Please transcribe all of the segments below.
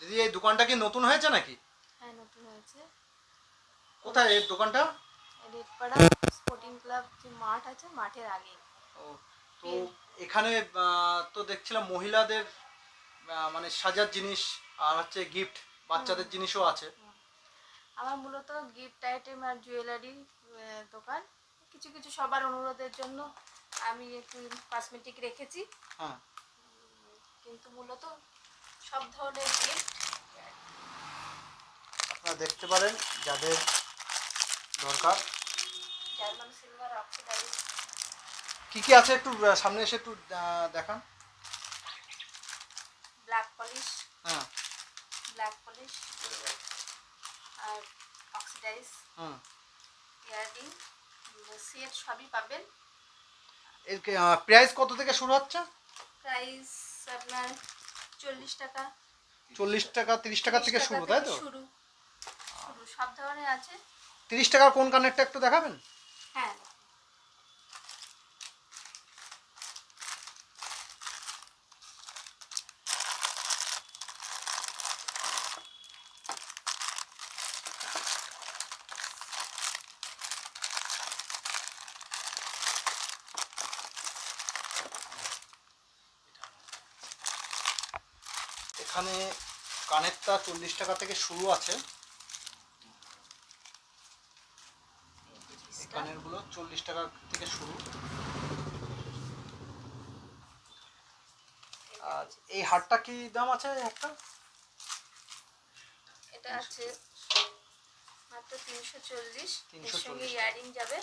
দিদি এই দোকানটা কি নতুন হয়েছে নাকি? হ্যাঁ, নতুন হয়েছে। কোথায় এর দোকানটা? রেডপাড়া স্পোর্টিং ক্লাব যে মাঠ আছে, মাঠের আগে। ও, তো এখানে তো দেখছিলাম মহিলাদের মানে সাজার জিনিস আর হচ্ছে গিফট, হুম, বাচ্চাদের জিনিসও আছে। হুম। আমার মূলত গিফট আইটেম আর জুয়েলারি দোকান। কিছু কিছু সবার অনুরোধের জন্য আমি একটু কসমেটিক রেখেছি, হ্যাঁ, কিন্তু মূলত সব ধরনের গিফট। আপনারা দেখতে পারেন যাদের দরকার। জার্মান সিলভার অক্সিডাইজ, কি কি আছে একটু সামনে এসে একটু দেখান। ব্ল্যাক পলিশ, হ্যাঁ। ব্ল্যাক পলিশ আর অক্সিডাইজ, হুম। ইয়াররিং, সেট সবই পাবেন। এর প্রাইস কত থেকে শুরু হচ্ছে? প্রাইস আপনার 40 টাকা, 40 টাকা 30 টাকা 30 থেকে টাকা শুরু, তাই থেকে তো? শুরু। শুরু সব ধরনের আছে। 30 টাকার কোন কানেরটা একটু দেখাবেন? হ্যাঁ, এখানে কানেরটা 40 টাকা থেকে শুরু আছে। এই কানেরগুলো 40 টাকা থেকে শুরু। আর এই হারটা কি দাম আছে একটা? এটা আছে মাত্র 340। এর 340 সঙ্গে টাকা। ইয়াররিং যাবে।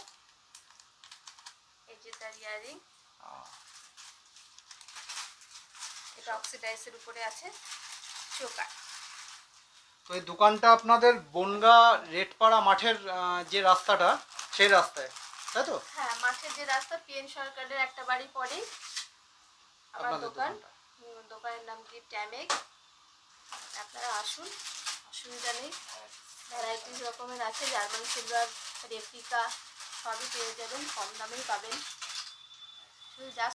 এই যে তার ইয়াররিং, এটা অক্সিডাইজের উপরে আছে, চোকার। তো এই দোকানটা আপনাদের বনগা রেডপাড়া মাঠের যে রাস্তাটা, সেই রাস্তায়, তাই তো? হ্যাঁ, মাঠের যে রাস্তা, পিএন সরকারের একটা বাড়ি পরেই আমার আপনাদের দোকান। দোকানটা। দোকানের নাম গিফট অ্যামেক। আপনারা আসুন, অসুবিধা নেই। ভ্যারাইটিস রকমের আছে, জার্মান সিলভার, রেপ্লিকা সবই পেয়ে যাবেন, কম দামেই পাবেন। শুধু জাস্ট